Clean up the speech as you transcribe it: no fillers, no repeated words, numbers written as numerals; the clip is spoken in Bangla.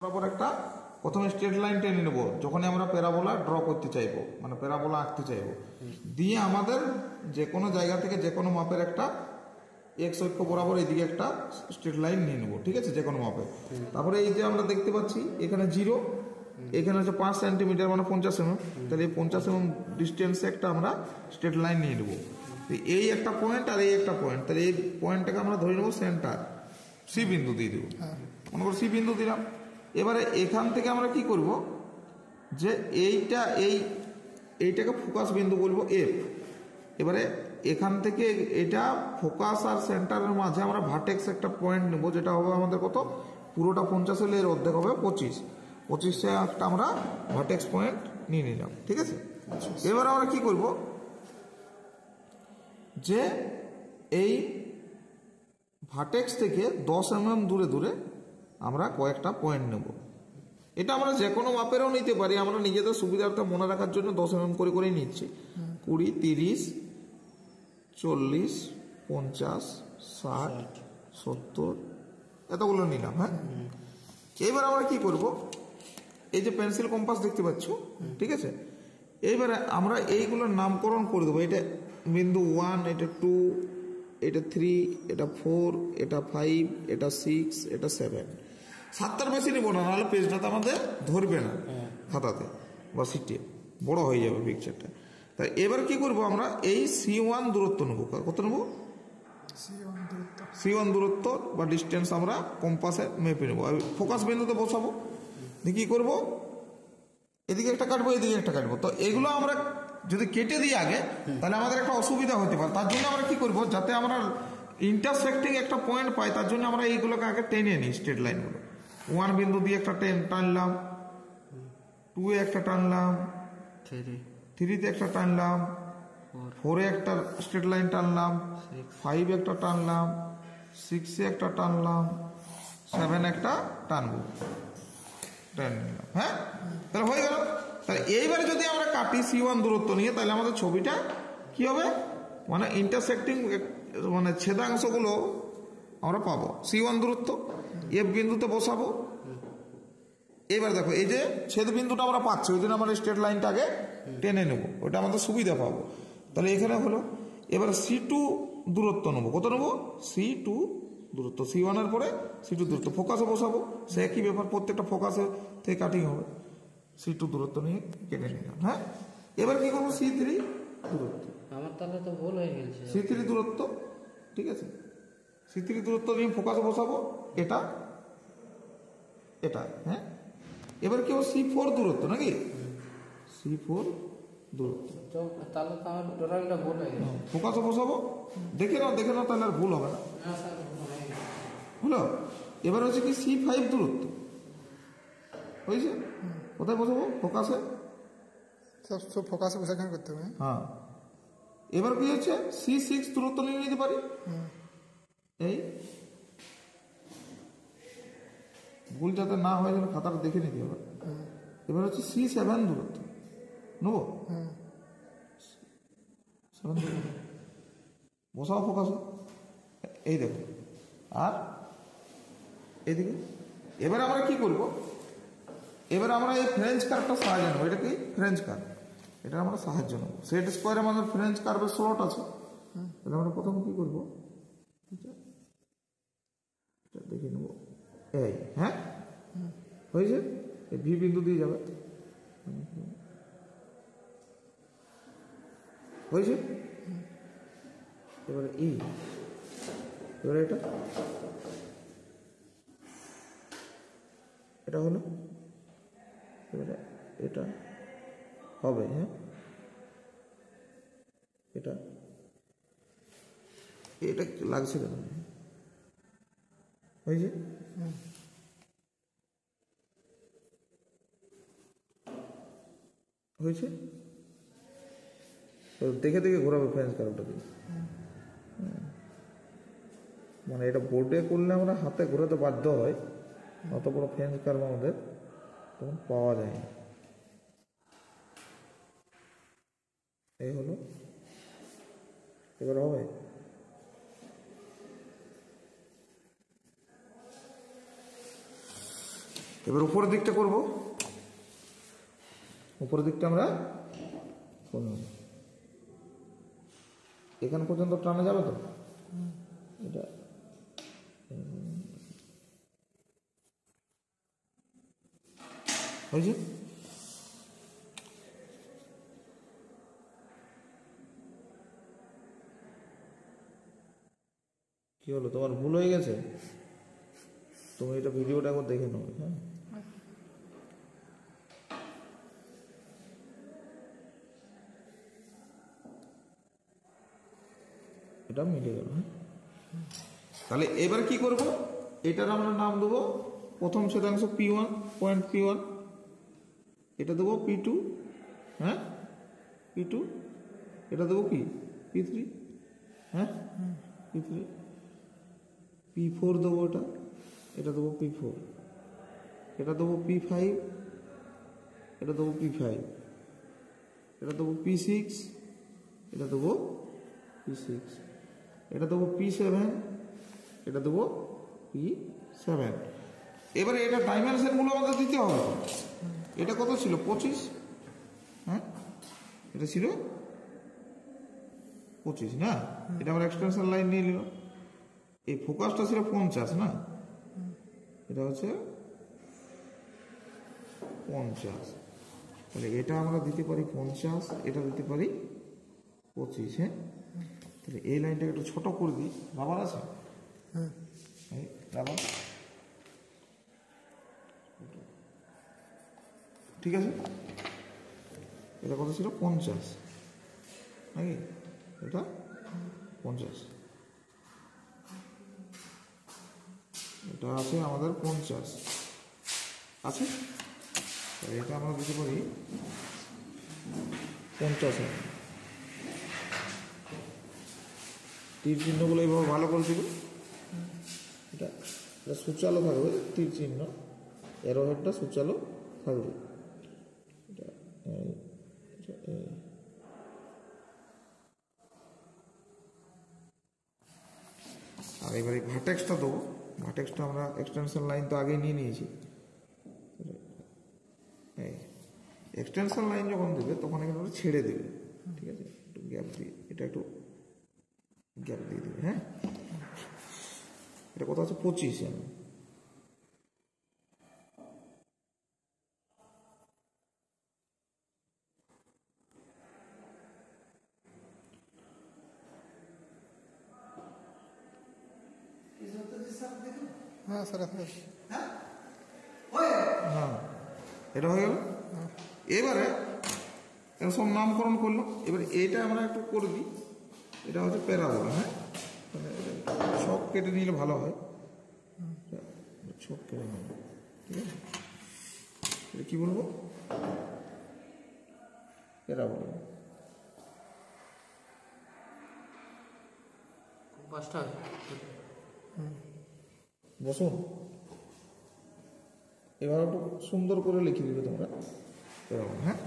তারপর একটা প্রথমে স্ট্রেট লাইন টেনে নেব যখনই আমরা প্যারাবোলা ড্র করতে চাইবো, মানে প্যারাবোলা আঁকতে চাইবো। দিয়ে আমাদের যে কোনো জায়গা থেকে যে কোনো মাপের একটা এক্স অক্ষ বরাবর এইদিকে একটা স্ট্রেট লাইন নিয়ে নেবো, ঠিক আছে, যে কোনো মাপে। তারপরে এই যে আমরা দেখতে পাচ্ছি এখানে 0, এখানে হচ্ছে 5 সেন্টিমিটার মানে 50 mm, তাহলে এই 50 mm ডিস্টেন্সে একটা আমরা স্ট্রেট লাইন নিয়ে নেবো। এই একটা পয়েন্ট আর এই একটা পয়েন্ট, তাহলে এই পয়েন্টটাকে আমরা ধরে নেবো সেন্টার, সি বিন্দু দিয়ে দেবো। মনে করো সি বিন্দু দিলাম। এবারে এখান থেকে আমরা কি করব, যে এইটাকে ফোকাস বিন্দু বলবো এফ। এবারে এখান থেকে এটা ফোকাস আর সেন্টারের মাঝে আমরা ভার্টেক্স একটা পয়েন্ট নেব, যেটা হবে আমাদের কত, পুরোটা 50 হলে এর অর্ধেক হবে 25 একটা আমরা ভার্টেক্স পয়েন্ট নিয়ে নিলাম, ঠিক আছে। এবার আমরা কি করব, যে এই ভার্টেক্স থেকে 10 mm দূরে দূরে আমরা কয়েকটা পয়েন্ট নেব। এটা আমরা যে কোনো মাপেরও নিতে পারি, আমরা নিজেদের সুবিধার্থে মনে রাখার জন্য 10 mm করে করেই নিচ্ছি। 20, 30, 40, 50, 60, 70 এতগুলো নিলাম। হ্যাঁ, এবার আমরা কি করব, এই যে পেন্সিল কম্পাস দেখতে পাচ্ছ, ঠিক আছে, এইবারে আমরা এইগুলোর নামকরণ করে দেবো। এটা বিন্দু 1, এটা 2, এটা 3, এটা 4, এটা 5, এটা 6, এটা 7। 7টার বেশি নিব না, নাহলে পেজটাতে আমাদের ধরবে না খাতাতে বা সিটে, বড় হয়ে যাবে পিকচারটা। তাই এবার কি করব, আমরা এই C1 দূরত্ব নেব। কত নেব? C1 দূরত্ব বা ডিস্টেন্স আমরা কম্পাসে মেপে নেব, ফোকাস বিন্দুতে বসাবো। দিয়ে কি করব, এদিকে একটা কাটবো, এদিকে একটা কাটবো। তো এগুলো আমরা যদি কেটে দিই আগে, তাহলে আমাদের একটা অসুবিধা হতে পারে। তার জন্য আমরা কি করব, যাতে আমরা ইন্টারসেক্টিং একটা পয়েন্ট পাই, তার জন্য আমরা এইগুলোকে আগে টেনে নিই। স্ট্রেট লাইনগুলো 1 বিন্দু দিয়ে একটা টানলাম, 2 এ একটা টানলাম, 3 তে একটা টানলাম, 4 এ একটা স্ট্রেট লাইন টানলাম, 5 একটা টানলাম, 6 এ একটা টানলাম, 7 একটা টানবো, টেনে নিলাম। হ্যাঁ, তাহলে হয়ে গেল। তাহলে এইবারে যদি আমরা কাটি C1 দূরত্ব নিয়ে, তাহলে আমাদের ছবিটা কি হবে, মানে ইন্টারসেক্টিং মানে ছেদাংশগুলো আমরা পাবো। C1 দূরত্ব এফ বিন্দুতে বসাবো। এবার দেখো এই যে ছেদ বিন্দুটা আমরা পাচ্ছি, ওই জন্য আমরা স্ট্রেট লাইনটা আগে টেনে নেব, ওটা আমাদের সুবিধা পাবো। তাহলে এখানে হলো, এবার C2 দূরত্ব নেবো। কত নেবো? C2 দূরত্ব। C1 এর পরে C2 দূরত্ব ফোকাসে বসাবো। সে একই ব্যাপার, প্রত্যেকটা ফোকাসে থেকে কাটিং হবে। C2 দূরত্ব নিয়ে কেটে নিলাম। হ্যাঁ, এবার কি করবো, C3 দূরত্ব। আমার তাহলে তো ভুল হয়ে গেছে। C3 দূরত্ব, ঠিক আছে, C3 দূরত্ব নিয়ে ফোকাসে বসাবো, এটা এটা। হ্যাঁ, এবার কি হবে, C4 দূরত্ব নাকি, C4 দূরত্ব। তাহলে তো আমার টোটালটা ভুল হয়ে গেছে। ফোকাসে বসাবো, দেখে নাও তাহলে আর ভুল হবে না। হলো, এবার হচ্ছে কি C5 দূরত্ব হয়েছে। কোথায় বসাবো, ফোকাসে, সব ফোকাসে বসে এখানে করতে হবে। হ্যাঁ, এবার কি হচ্ছে, C6 দূরত্ব নিয়ে নিতে পারি। এই ভুল যাতে না হয় যেন খাতাটা দেখে নিতে হবে। এবার হচ্ছে C7 দূরত্ব নেবো। 7 দূরত্ব বসাও ফোকাসে, এই দেখো, আর এইদিকে। এবার আমরা কি করব, এবার আমরা এই ফ্রেঞ্চ কার্ভটা সাহায্য নেবো। এটা কি ফ্রেঞ্চ কার্ভ, এটা আমরা সাহায্য নেবো। সেট স্কোয়ারে আমাদের ফ্রেঞ্চ কার্ভের স্লট আছে। তাহলে আমরা প্রথম কি করবো, এটা দেখে নেবো। এই, হ্যাঁ হয়েছে, এই ভি বিন্দু দিয়ে যাবে, হয়েছে। এবারে এবারে এটা হলো, এবারে এটা হবে। হ্যাঁ, এটা লাগছে কেন, হয়েছে। হয়েছে, দেখে দেখে ঘোরাবে ফ্রেঞ্চ কার্ভটা দিয়ে। মানে এটা বোর্ডে করলে আমরা হাতে ঘোরাতে বাধ্য হয়, অত বড় ফ্রেঞ্চ কার্ভ আমাদের তখন পাওয়া যায় না। এই হলো, এবার হবে। এবার উপরের দিকটা করব, উপরের দিকটা আমরা করব। এখান পর্যন্ত টানা যাবে তো? এটা হয়েছে? কি হলো, তোমার ভুল হয়ে গেছে? তুমি এটা ভিডিওটা একবার দেখে নাও। হ্যাঁ, এটা মিলে গেল। হ্যাঁ, তাহলে এবার কি করব, এটার আমরা নাম দেবো প্রথম শতাংশ P1, পয়েন্ট P1, এটা দেবো P2, হ্যাঁ P2, এটা দেবো কি P3, হ্যাঁ P3, P4 দেবো, এটা দেবো P4, এটা দেবো P5, এটা দেবো P5, এটা দেবো P6, এটা দেবো P6, এটা দেবো P7, এটা দেবো P7। এবারে এটা ডাইমেনশনগুলো আমাদের দিতে হবে। এটা কত ছিল? 25, হ্যাঁ এটা ছিল 25 না? এটা আমরা এক্সটেনশন লাইন নিয়ে নিলাম। এই ফোকাসটা ছিল 50 না? এটা হচ্ছে 50, তাহলে এটা আমরা দিতে পারি 50, এটা দিতে পারি 25। হ্যাঁ, তাহলে এই লাইনটাকে একটু ছোট করে দিই। রাবার আছে? এই রাবার, ঠিক আছে। এটা কত ছিল? 50 নাকি? এটা 50, এটা আছে আমাদের 50 আছে, তাহলে এটা আমরা দিতে পারি 50। তীর চিহ্নগুলো এইভাবে ভালো করে দিবে। এটা এটা সুচালো থাকবে, তীর চিহ্ন এরোহেডটা সুচালো থাকবে। এটা আর এবার এই ভার্টেক্সটা দেবো। ভার্টেক্সটা আমরা এক্সটেনশন লাইন তো আগেই নিয়ে নিয়েছি। এই এক্সটেনশন লাইন যখন দেবে তখন এখানে ওটা ছেড়ে দেবে, ঠিক আছে, একটু গ্যাপ দিয়ে, এটা একটু গ্যাপ দিয়ে দেবে। হ্যাঁ, এটা কত আছে? 25 এম। হ্যাঁ স্যার, হ্যাঁ, এটা হয়ে গেল। এবারে এর সব নামকরণ করলো। এবারে এইটা আমরা একটু করে দিই, এটা হচ্ছে প্যারাবোলা। হ্যাঁ, ছক কেটে নিলে ভালো হয়, ছক কেটে নেব, ঠিক আছে। এটা কি বলবো? প্যারাবোলা। পাঁচটা বসুন, এবার একটু সুন্দর করে লিখে দিবে তোমরা প্যারাবোলা। হ্যাঁ,